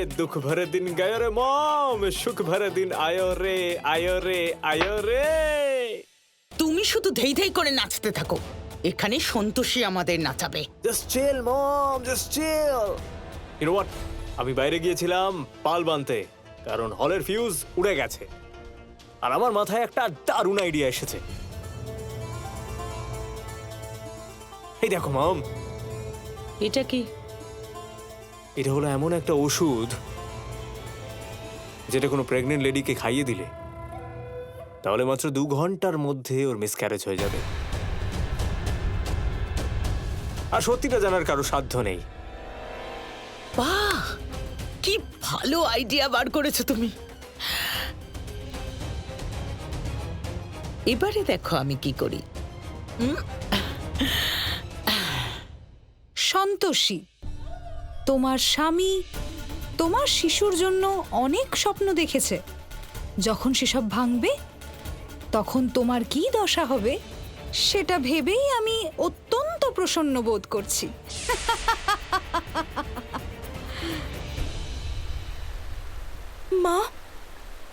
दुख भरे दिन गयो रे मम, সুখ ভরে দিন আয়ো রে আয়ো রে আয়ো রে। তুমি শুধু ধেই ধেই করে নাচতে থাকো, এখানে সন্তোষী আমাদের নাচাবে। Just chill mom, just chill. You know what, আমি বাইরে গিয়েছিলাম পাল বানতে, কারণ হলের ফিউজ উড়ে গেছে। আর আমার মাথায় একটা দারুণ আইডিয়া এসেছে। এই দেখো মম, এটা কি? এটা হলো এমন একটা ওষুধ যেটা কোনো প্রেগনেন্ট লেডিকে খাইয়ে দিলে তাহলে মাত্র 2 ঘন্টার মধ্যে ওর মিসক্যারেজ হয়ে যাবে। আর সত্যিটা জানার কারো সাধ্য নেই। বাহ, কি ভালো আইডিয়া বার করেছো তুমি। এবারে দেখো আমি কি করি। সন্তোষী, তোমার স্বামী তোমার শিশুর জন্য অনেক স্বপ্ন দেখেছে। যখন সেসব ভাঙবে তখন তোমার কি দশা হবে সেটা ভেবেই আমি অত্যন্ত প্রসন্ন বোধ করছি। মা,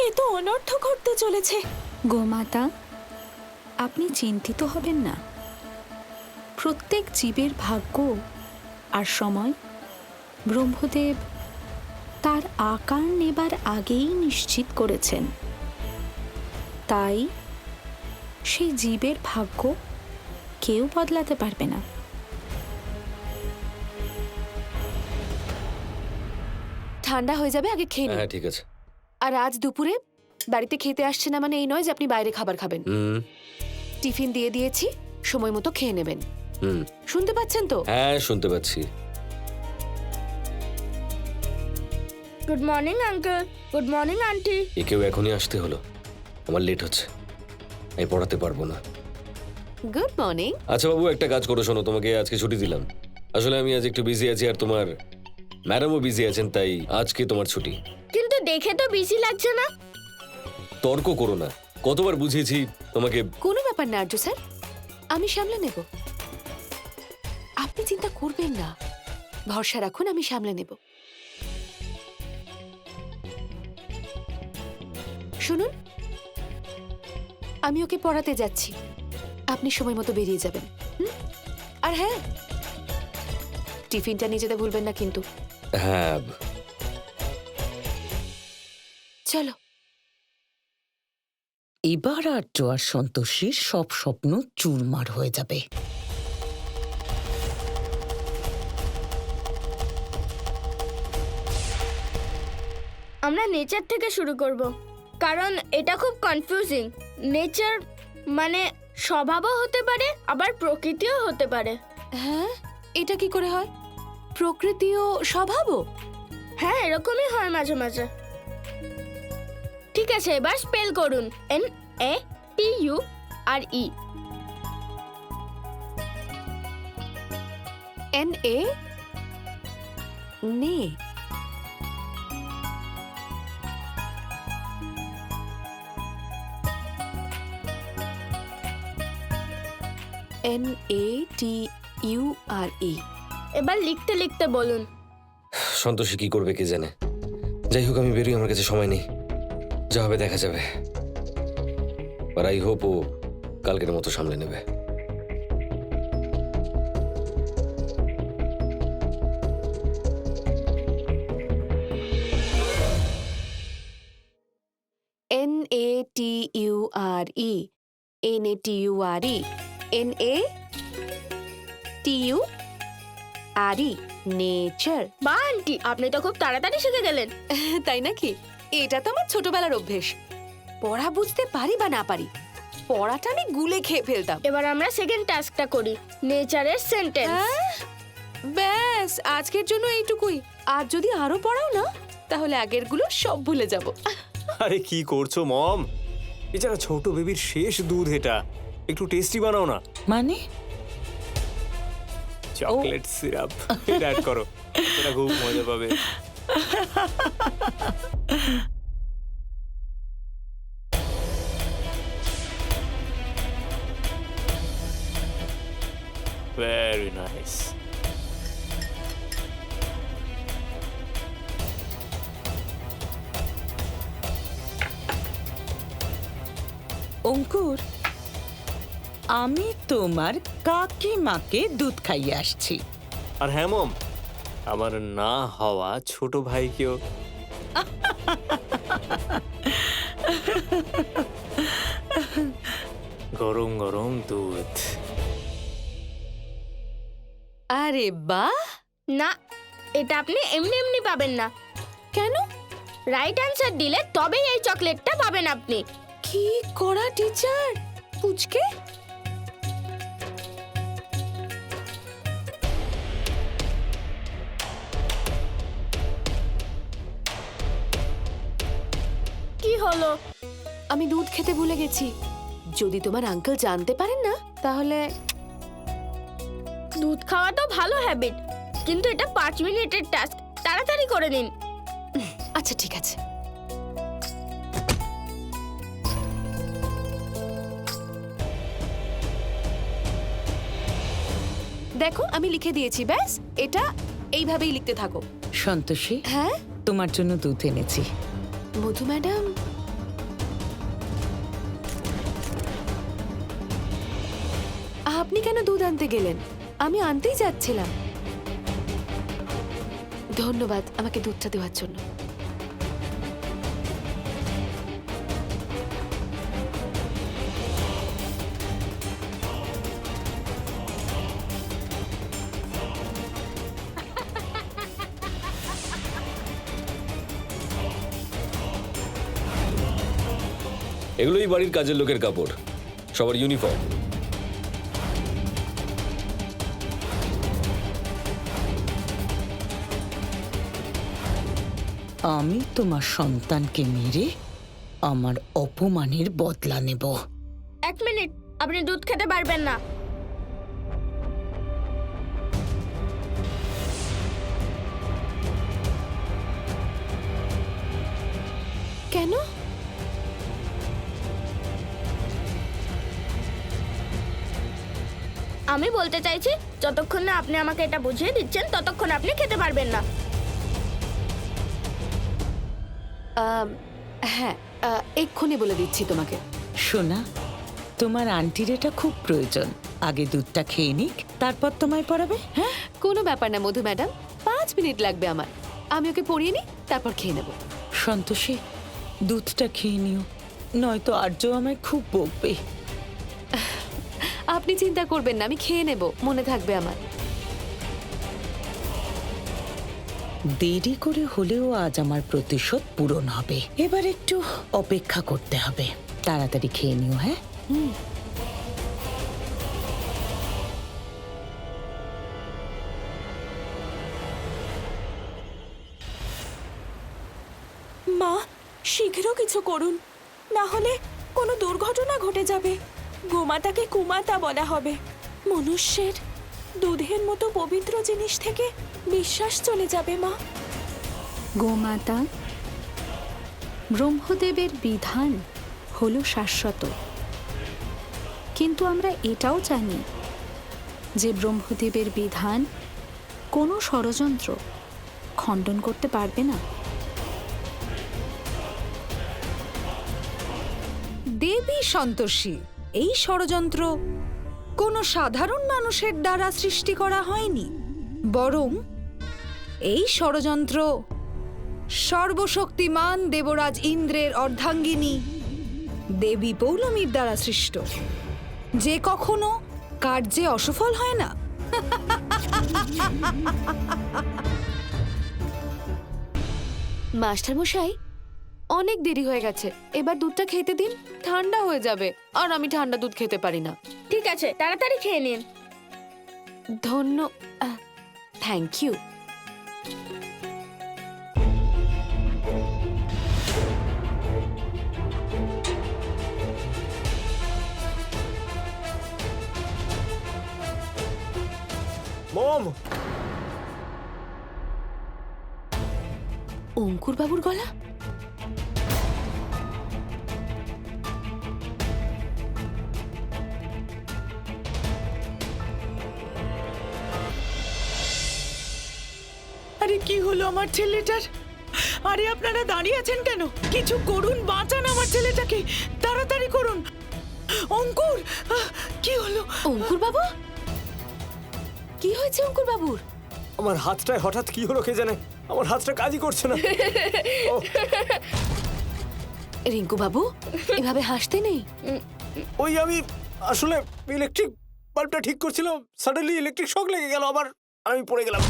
এ তো অনর্থ ঘটতে চলেছে। গোমাতা, আপনি চিন্তিত হবেন না। প্রত্যেক জীবের ভাগ্য আর সময় ব্রহ্মদেব তার আকার নেবার আগেই নিশ্চিত করেছেন। তাই সেই জীবের ভাগ্য কেউ বদলাতে পারবে না। ঠান্ডা হয়ে যাবে, আগে খেয়ে নিন। হ্যাঁ ঠিক আছে। আর আজ দুপুরে বাড়িতে খেতে আসছে না মানে এই নয় যে আপনি বাইরে খাবার খাবেন। টিফিন দিয়ে দিয়েছি, সময় মতো খেয়ে নেবেন। শুনতে পাচ্ছেন তো? হ্যাঁ শুনতে পাচ্ছি। Good morning uncle, good morning aunty. একেও এখনই আসতে হলো, আমার লেট হচ্ছে, আমি পড়াতে পারবো না। Good morning. আচ্ছা বাবু, একটা কাজ করো, শোনো, তোমাকে আজকে ছুটি দিলাম। আসলে আমি আজ একটু বিজি আছি আর তোমার ম্যাডামও বিজি আছেন, তাই আজকে তোমার ছুটি। কিন্তু দেখে তো বিজি লাগছে না। তর্ক করো না, কতবার বুঝিয়েছি তোমাকে। কোনো ব্যাপার না আর্য স্যার, আমি সামলে নেব, আপনি চিন্তা করবেন না, ভরসা রাখুন, আমি সামলে নেব। শুনুন, আমি ওকে পড়াতে যাচ্ছি, আপনি সময় মতো বেরিয়ে যাবেন। আর হ্যাঁ, টিফিনটা নিয়ে যেতে ভুলবেন না কিন্তু। হ্যাঁ চলো। এবার আর আর সন্তোষীর সব স্বপ্ন চুরমার হয়ে যাবে। আমরা নেচার থেকে শুরু করব, কারণ এটা খুব কনফিউজিং। নেচার মানে স্বভাবও হতে পারে, আবার প্রকৃতিও হতে পারে। হ্যাঁ, এটা কি করে হয়? প্রকৃতি ও স্বভাবও? হ্যাঁ, এরকমই হয় মাঝে মাঝে। ঠিক আছে, এবার স্পেল করুন। NATURE। NA নে। NATURE। এবার লিখতে লিখতে বলুন। সন্তোষী কি করবে কে জানে। যাই হোক, আমি বেরিয়ে, আমার কাছে সময় নেই, যা হবে দেখা যাবে। আর আই হোপ ও কালকের মতো সামলে নেবে। NATURE NATURE NATURE nature. বা আন্টি, আপনি তো খুব তাড়াতাড়ি শিখে গেলেন। তাই নাকি? এটা তো আমার ছোটবেলার অভ্যেস। পড়া বুঝতে পারি বা না পারি, পড়াটা আমি গুলে খেয়ে ফেলতাম। এবার আমরা সেকেন্ড টাস্কটা করি, নেচারের সেন্টেন্স। ব্যাস, আজকের জন্য এইটুকুই। আর যদি আরো পড়াও না, তাহলে আগের গুলো সব ভুলে যাব। আরে কি করছো মম, এছাড়া ছোট বেবির শেষ দুধ, এটা একটু টেস্টি বানাও না। মানে চকলেট সিরাপ এটা অ্যাড করো, এটা খুব মজা পাবে। Very nice. অঙ্কুর, আমি তোমার কাকিমাকে দুধ খাইয়ে আসছি। আর হ্যাঁ মম, আমার না হওয়া ছোট ভাইকেও। গরম গরম দুধ। আরে বাহ! না, এটা আপনি এমনি এমনি পাবেন না। কেন? রাইট অ্যান্সার দিলে তবেই এই চকলেটটা পাবেন আপনি। কি করা টিচার! পুচকে কি হলো? আমি দুধ খেতে ভুলে গেছি। যদি তোমার আঙ্কেল জানতে পারেন না তাহলে। দুধ খাওয়া তো ভালো হ্যাবিট, কিন্তু এটা 5 মিনিটের টাস্ক। তাড়াতাড়ি করে নিন। আচ্ছা ঠিক আছে। দেখো আমি লিখে দিয়েছি, ব্যাস এটা এইভাবেই লিখতে থাকো। সন্তোষী, হ্যাঁ তোমার জন্য দুধ এনেছি। মধু ম্যাডাম, আপনি কেন দুধ আনতে গেলেন? আমি আনতেই যাচ্ছিলাম। ধন্যবাদ আমাকে দুধটা দেওয়ার জন্য। এগুলোই বাড়ির কাজের লোকের কাপড়, সবার ইউনিফর্ম। আমি তোমার সন্তানকে মেরে আমার অপমানের বদলা নেব। 1 মিনিট, আপনি দুধ খেতে পারবেন না। কেন? আমি বলতে চাইছি, যতক্ষণ না আপনি আমাকে এটা বুঝিয়ে দিচ্ছেন ততক্ষণ আপনি খেতে পারবেন না। হ্যাঁ, এক্ষুনি বলে দিচ্ছি তোমাকে। সোনা, তোমার আন্টির এটা খুব প্রয়োজন। আগে দুধটা খেয়ে নিক, তারপর তোমায় পড়াবে। হ্যাঁ, কোনো ব্যাপার না মধু ম্যাডাম, 5 মিনিট লাগবে আমার। আমি ওকে পড়িয়ে নিই, তারপর খেয়ে নেব। সন্তোষী, দুধটা খেয়ে নিও, নয়তো আর্য আমায় খুব বকবে। আপনি চিন্তা করবেন না, আমি খেয়ে নেব, মনে থাকবে আমার। দেরি করে হলেও আজ আমার প্রতিশোধ পূরণ হবে। এবার একটু অপেক্ষা করতে হবে। তাড়াতাড়ি খেয়ে নিও। হ্যাঁ, মা, শীঘ্র কিছু করুন, না হলে কোনো দুর্ঘটনা ঘটে যাবে। গোমাতাকে কুমাতা বলা হবে। মনুষ্যের দুধের মতো পবিত্র জিনিস থেকে বিশ্বাস চলে যাবে মা। গোমাতা, ব্রহ্মদেবের বিধান হলো শাশ্বত, কিন্তু আমরা এটাও জানি যে ব্রহ্মদেবের বিধান কোনো ষড়যন্ত্র খণ্ডন করতে পারবে না। দেবী সন্তোষী, এই ষড়যন্ত্র কোনো সাধারণ মানুষের দ্বারা সৃষ্টি করা হয়নি, বরং এই ষড়যন্ত্র সর্বশক্তিমান দেবরাজ ইন্দ্রের অর্ধাঙ্গিনী দেবী পৌলমীর দ্বারা সৃষ্ট, যে কখনো কার্যে অসফল হয় না। মাস্টার মশাই, অনেক দেরি হয়ে গেছে, এবার দুধটা খেতে দিন, ঠান্ডা হয়ে যাবে। আর আমি ঠান্ডা দুধ খেতে পারি না। ঠিক আছে, তাড়াতাড়ি খেয়ে নিন। Thank you. মম, অঙ্কুর বাবুর গলা। আরে কি হলো আমার ছেলেটার? আরে আপনারা দাঁড়িয়ে আছেন কেন? কিছু করুন, বাঁচান আমার ছেলেটাকে, তাড়াতাড়ি করুন। অঙ্কুর কি হলো? অঙ্কুর বাবু, কি হয়েছে অঙ্কুর বাবুর? আমার হাতটায় হঠাৎ কি হলো কে জানে, আমার হাতটা কাজই করছে না। ও, রিঙ্কু বাবু, এভাবে হাসতে নেই। ওই আমি আসলে ইলেকট্রিক বাল্বটা ঠিক করছিলাম, সাডেনলি ইলেকট্রিক শক লেগে গেল, আবার আমি পড়ে গেলাম।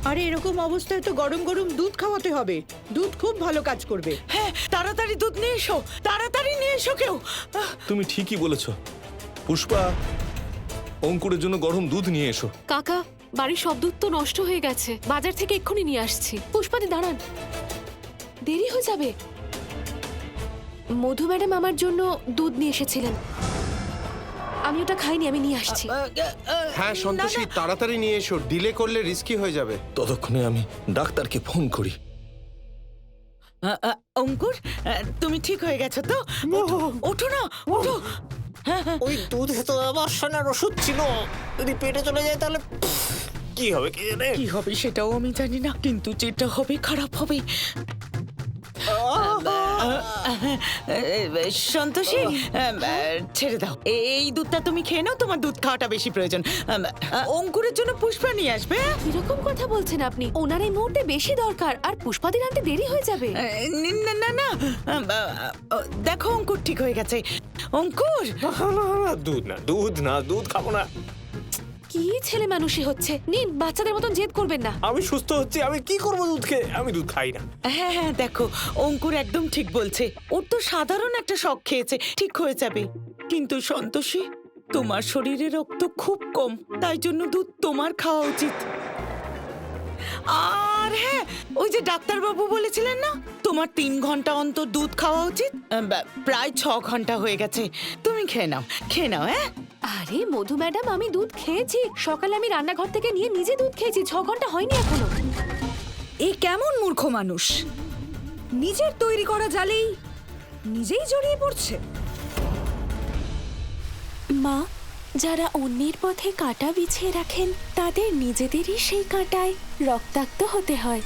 আরে এরকম অবস্থায় তো গরম গরম দুধ খাওয়াতে হবে, দুধ খুব ভালো কাজ করবে। হ্যাঁ, তাড়াতাড়ি দুধ নিয়ে এসো, তাড়াতাড়ি নিয়ে এসো কেউ। তুমি ঠিকই বলেছ পুষ্পা, অঙ্কুরের জন্য গরম দুধ নিয়ে এসো। কাকা, বাড়ির সব দুধ তো নষ্ট হয়ে গেছে, বাজার থেকে এক্ষুনি নিয়ে আসছি। পুষ্পাদি দাঁড়ান, দেরি হয়ে যাবে। মধু ম্যাডাম আমার জন্য দুধ নিয়ে এসেছিলেন, আমি ওটা খাইনি, আমি নিয়ে আসছি। হ্যাঁ সন্তোষী, তাড়াতাড়ি নিয়ে এসো, ডিলে করলে রিস্কি হয়ে যাবে। ততক্ষণে আমি ডাক্তারকে ফোন করি। অঙ্কুর, তুমি ঠিক হয়ে গেছো তো? ওঠো না, ওঠো। ওই দুধে তো আমার সোনার ওষুধ ছিল, যদি পেটে চলে যায় তাহলে কি হবে কে জানে। কি হবে সেটাও আমি জানি না, কিন্তু যেটা হবে খারাপ হবে। সন্তোষী, ছেড়ে দাও, এই দুধটা তুমি খেয়ে নাও, তোমার দুধ খাওয়াটা বেশি প্রয়োজন। অঙ্কুরের জন্য পুষ্পা নিয়ে আসবে। কিরকম কথা বলছেন আপনি? ওনার এই মুহূর্তে বেশি দরকার, আর পুষ্পাদির আনতে দেরি হয়ে যাবে। না না না, দেখো অঙ্কুর ঠিক হয়ে গেছে। অঙ্কুর, দুধ না, দুধ না, দুধ খাবো না। কি ছেলে মানুষই হচ্ছে, নিন, বাচ্চাদের মতন জেদ করবেন না। আমি সুস্থ হচ্ছি, আমি কি করবো দুধ খেয়ে? আমি দুধ খাই না। হ্যাঁ হ্যাঁ, দেখো অঙ্কুর একদম ঠিক বলছে, ওর তো সাধারণ একটা শখ খেয়েছে, ঠিক হয়ে যাবে। কিন্তু সন্তোষী, তোমার শরীরে রক্ত খুব কম, তাই জন্য দুধ তোমার খাওয়া উচিত। আর হ্যাঁ, ওই যে ডাক্তারবাবু বলেছিলেন না, তোমার 3 ঘন্টা অন্তর দুধ খাওয়া উচিত, প্রায় 6 ঘন্টা হয়ে গেছে। তুমি খেয়ে নাও, খেয়ে নাও। হ্যাঁ, আরে মধু ম্যাডাম, আমি দুধ খেয়েছি, সকালে আমি রান্নাঘর থেকে নিয়ে নিজে দুধ খেয়েছি, 6 ঘন্টা হয়নি এখনো। এ কেমন মূর্খ মানুষ, নিজের তৈরি করা জালেই নিজেই জড়িয়ে পড়ছে। মা, যারা অন্যের পথে কাঁটা বিছিয়ে রাখেন তাদের নিজেদেরই সেই কাঁটায় রক্তাক্ত হতে হয়।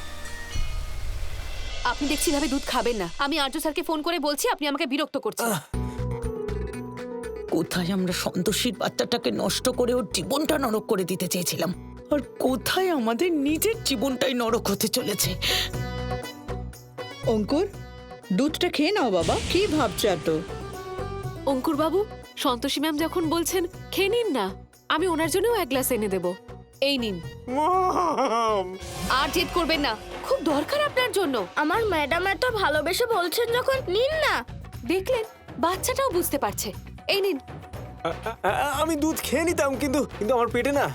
আপনি দেখছি ভাবে দুধ খাবেন না। আমি আর্য স্যারকে ফোন করে বলছি, আপনি আমাকে বিরক্ত করছেন। কোথায় আমরা সন্তোষীর বাচ্চাটাকে নষ্ট করে ওর জীবনটা নরক করে দিতে চেয়েছিলাম, আর কোথায় আমাদের নিজের জীবনটাই নরক হতে চলেছে। অঙ্কুর, দুধটা খেয়ে নাও বাবা, কি ভাবছো এত? অঙ্কুর বাবু, সন্তোষী ম্যাম যখন বলছেন খেয়ে নিন না, আমি ওনার জন্যও 1 গ্লাস এনে দেব। এই নিন। মম, আর জেদ করবেন না, খুব দরকার আপনার জন্য। আমার ম্যাডাম এত ভালোবেসে বলছেন যখন, নিন না। দেখলেন, বাচ্চাটাও বুঝতে পারছে। এই নিন। আমি দুধ খেয়ে নিতাম, কিন্তু কিন্তু আমার পেটে না,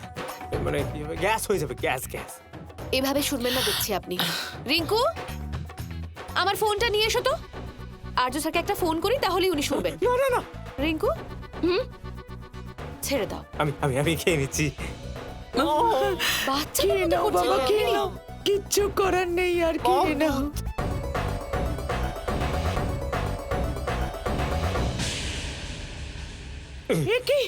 মানে কি হবে, গ্যাস হয়ে যাবে, গ্যাস গ্যাস। এভাবে শুনবেন না দেখছি আপনি। রিঙ্কু, আমার ফোনটা নিয়ে এসো তো। আর্য স্যারকে একটা ফোন করি, তাহলেই উনি শুনবেন। না না না, রিঙ্কু, ছেড়ে দাও। আমি আমি আমি খেয়ে নিচ্ছি। বাচ্চা খেয়ে নাও বাবা, খেয়ে নাও, কিচ্ছু করার নেই, আর খেয়ে নাও। এ কি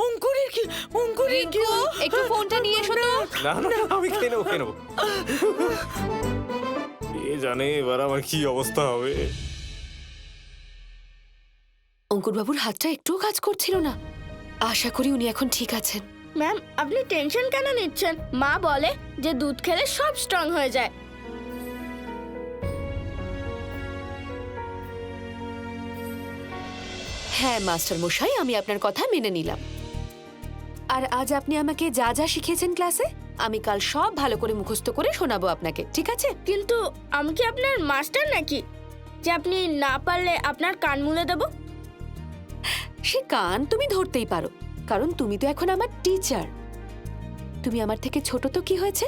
অঙ্কুরের, কি অঙ্কুরের কি? রিঙ্কু, একটু ফোনটা নিয়ে এসো তো। না না, আমি খেয়ে নেবো, খেয়ে নেবো। কে জানে এবার আমার কি অবস্থা হবে। অঙ্কুর বাবুর হাতটা একটুও কাজ করছিল না, আশা করি উনি এখন ঠিক আছেন। ম্যাম, আপনি টেনশন কেন নিচ্ছেন? মা বলে যে দুধ খেলে সব স্ট্রং হয়ে যায়। হ্যাঁ মাস্টার মশাই, আমি আপনার কথা মেনে নিলাম। আর আজ আপনি আমাকে যা যা শিখিয়েছেন ক্লাসে, আমি কাল সব ভালো করে মুখস্থ করে শোনাবো আপনাকে, ঠিক আছে? কিন্তু আমি কি আপনার মাস্টার নাকি, যে আপনি না পারলে আপনার কান মুলে দেব? সে কান তুমি ধরতেই পারো, কারণ তুমি তো এখন আমার টিচার। তুমি আমার থেকে ছোট তো কি হয়েছে,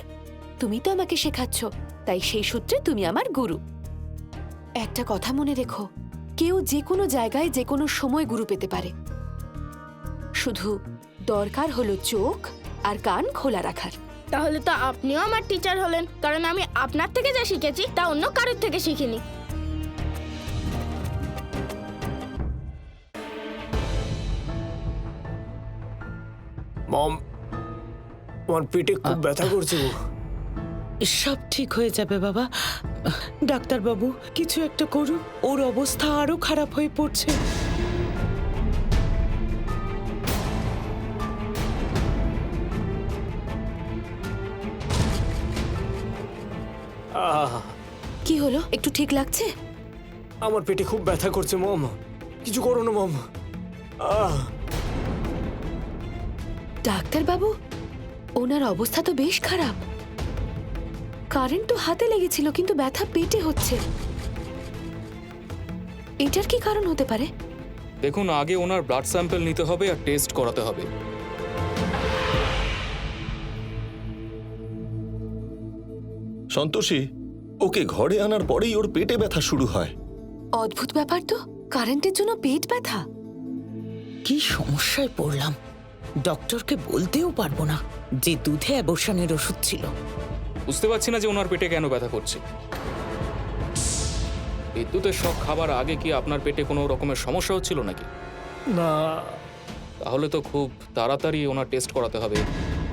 তুমি তো আমাকে শেখাচ্ছ, তাই সেই সূত্রে তুমি আমার গুরু। একটা কথা মনে রেখো, কেউ যে কোনো জায়গায় যে কোনো সময় গুরু পেতে পারে, শুধু দরকার হলো চোখ আর কান খোলা রাখার। তাহলে তো আপনিও আমার টিচার হলেন, কারণ আমি আপনার থেকে যা শিখেছি তা অন্য কারোর থেকে শিখিনি। মম, আমার পেটে খুব ব্যথা করছে গো। সব ঠিক হয়ে যাবে বাবা। ডাক্তারবাবু কিছু একটা করুন, ওর অবস্থা আরো খারাপ হয়ে পড়ছে। কি হলো, একটু ঠিক লাগছে? আমার পেটে খুব ব্যথা করছে মম, কিছু করো না মম। ডাক্তার বাবু, ওনার অবস্থা তো বেশ খারাপ। কারেন্ট তো হাতে লেগেছিল, কিন্তু ব্যথা পেটে হচ্ছে। এটার কি কারণ হতে পারে? দেখুন, আগে ওনার ব্লাড স্যাম্পল নিতে হবে আর টেস্ট করাতে হবে। সন্তোষী, ওকে ঘরে আনার পরেই ওর পেটে ব্যথা শুরু হয়। অদ্ভুত ব্যাপার তো, কারেন্টের জন্য পেট ব্যথা। কি সমস্যায় পড়লাম, ডক্টরকে বলতেও পারবো না যে দুধে অ্যাবর্শনের ওষুধ ছিল। বুঝতে পারছি না যে ওনার পেটে কেন ব্যথা করছে। বিদ্যুতের শক খাবার আগে কি আপনার পেটে কোনো রকমের সমস্যা হচ্ছিল নাকি? না, তাহলে তো খুব তাড়াতাড়ি ওনার টেস্ট করাতে হবে।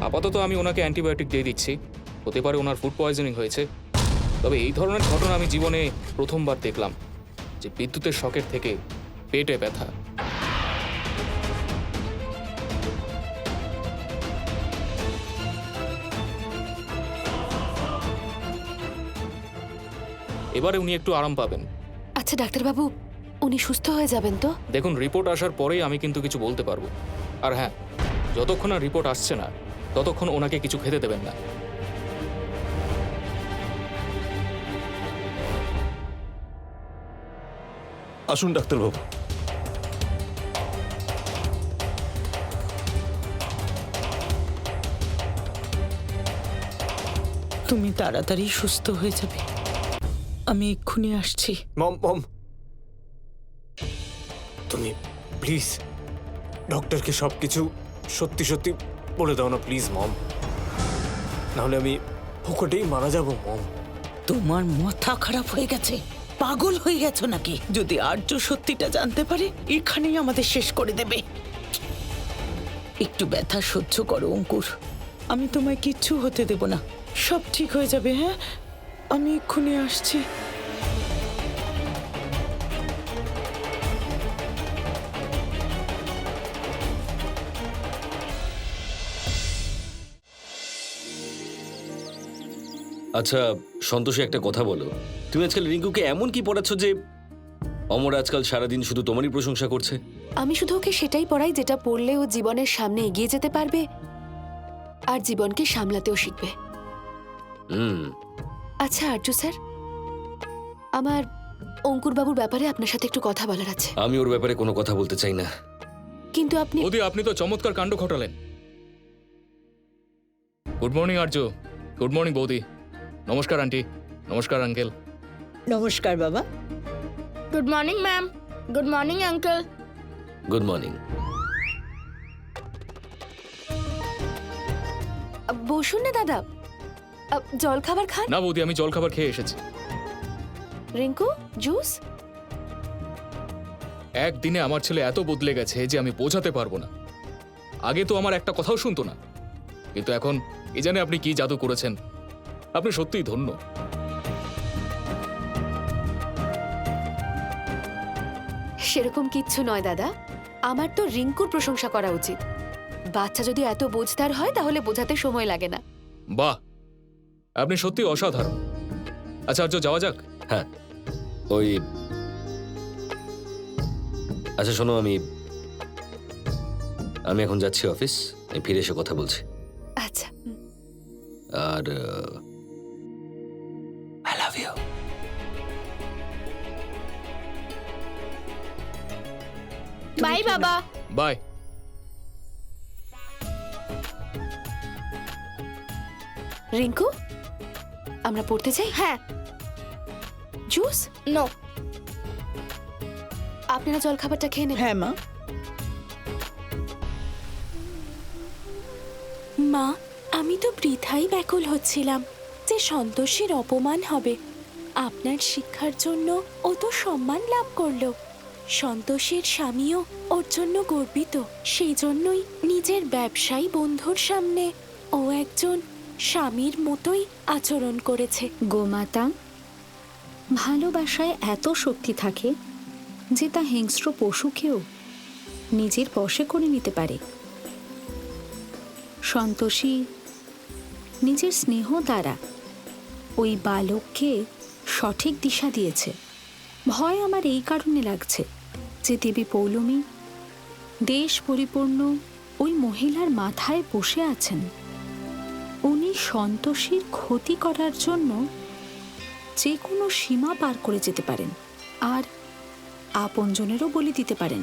আপাতত আমি ওনাকে অ্যান্টিবায়োটিক দিয়ে দিচ্ছি। হতে পারে ওনার ফুড পয়জনিং হয়েছে। তবে এই ধরনের ঘটনা আমি জীবনে প্রথমবার দেখলাম, যে বিদ্যুতের শকের থেকে পেটে ব্যথা। এবারে উনি একটু আরাম পাবেন। আচ্ছা ডাক্তারবাবু, উনি সুস্থ হয়ে যাবেন তো? দেখুন, রিপোর্ট আসার পরেই আমি কিন্তু কিছু বলতে পারবো। আর হ্যাঁ, যতক্ষণ না রিপোর্ট আসছে না ততক্ষণ ওনাকে কিছু খেতে দেবেন না। আসুন ডাক্তারবাবু। তুমি তাড়াতাড়ি সুস্থ হয়ে যাবে, আমি এক্ষুনি আসছি। মম মম, তুমি প্লিজ ডক্টরকে সবকিছু সত্যি সত্যি বলে দাও না প্লিজ মম, নাহলে আমি ফোকটেই মারা যাব মম। তোমার মাথা খারাপ হয়ে গেছে, পাগল হয়ে গেছো নাকি? যদি আর্য সত্যিটা জানতে পারে, এখানেই আমাদের শেষ করে দেবে। একটু ব্যথা সহ্য করো অঙ্কুর, আমি তোমায় কিচ্ছু হতে দেব না, সব ঠিক হয়ে যাবে। হ্যাঁ, আমি এক্ষুনি আসছি। আচ্ছা সন্তোষী, একটা কথা বলো, তুমি আজকাল রিঙ্কুকে এমন কি পড়াচ্ছ যে অমর আজকাল সারাদিন শুধু তোমারই প্রশংসা করছে? আমি শুধু ওকে সেটাই পড়াই যেটা পড়লে ও জীবনের সামনে এগিয়ে যেতে পারবে আর জীবনকে সামলাতেও শিখবে। আচ্ছা আর্য স্যার, আমার অঙ্কুর বাবুর ব্যাপারে আপনার সাথে একটু কথা বলার আছে। আমি ওর ব্যাপারে কোনো কথা বলতে চাই না। কিন্তু আপনি আপনি তো চমৎকার কাণ্ড ঘটালেন। গুড মর্নিং আর্য। গুড মর্নিং বৌদি। নমস্কার আন্টি। নমস্কার আঙ্কেল। নমস্কার বাবা। Good morning ma'am. Good morning uncle. Good morning. বসুন না দাদা, জল খাবার খান। না বৌদি, আমি জল খাবার খেয়ে এসেছি। রিঙ্কু, জুস? একদিনে আমার ছেলে এত বদলে গেছে যে আমি বোঝাতে পারবো না। আগে তো আমার একটা কথাও শুনতো না, কিন্তু এখন এই জানে আপনি কি জাদু করেছেন। আপনি সত্যিই ধন্য। সেরকম কিচ্ছু নয় দাদা, আমার তো রিঙ্কুর প্রশংসা করা উচিত। বাচ্চা যদি এত বোঝদার হয় তাহলে বোঝাতে সময় লাগে না। বাহ, আপনি সত্যি অসাধারণ। আচ্ছা আর্য, যাওয়া যাক। হ্যাঁ, ওই আচ্ছা শোনো, আমি এখন যাচ্ছি অফিস, আমি ফিরে এসে কথা বলছি। আচ্ছা। আর আই লাভ ইউ। বাই বাবা। বাই। রিঙ্কু, আমরা পড়তে চাই। হ্যাঁ। জুস? নো। আপনারা জল খাবারটা খেয়ে নেন। হ্যাঁ মা। মা, আমি তো বৃথাই ব্যাকুল হচ্ছিলাম যে সন্তোষীর অপমান হবে। আপনার শিক্ষার জন্য ও তো সম্মান লাভ করলো। সন্তোষীর স্বামীও ওর জন্য গর্বিত। সেই জন্যই নিজের ব্যবসায়ী বন্ধুর সামনে ও একজন স্বামীর মতোই আচরণ করেছে। গোমাতা, ভালোবাসায় এত শক্তি থাকে যে তা হিংস্র পশুকেও নিজের বশে করে নিতে পারে। সন্তোষী নিজের স্নেহ দ্বারা ওই বালককে সঠিক দিশা দিয়েছে। ভয় আমার এই কারণে লাগছে যে দেবী পৌলমী দেশ পরিপূর্ণ ওই মহিলার মাথায় বসে আছেন। উনি সন্তোষীর ক্ষতি করার জন্য যে কোনো সীমা পার করে যেতে পারেন আর আপনজনেরও বলি দিতে পারেন।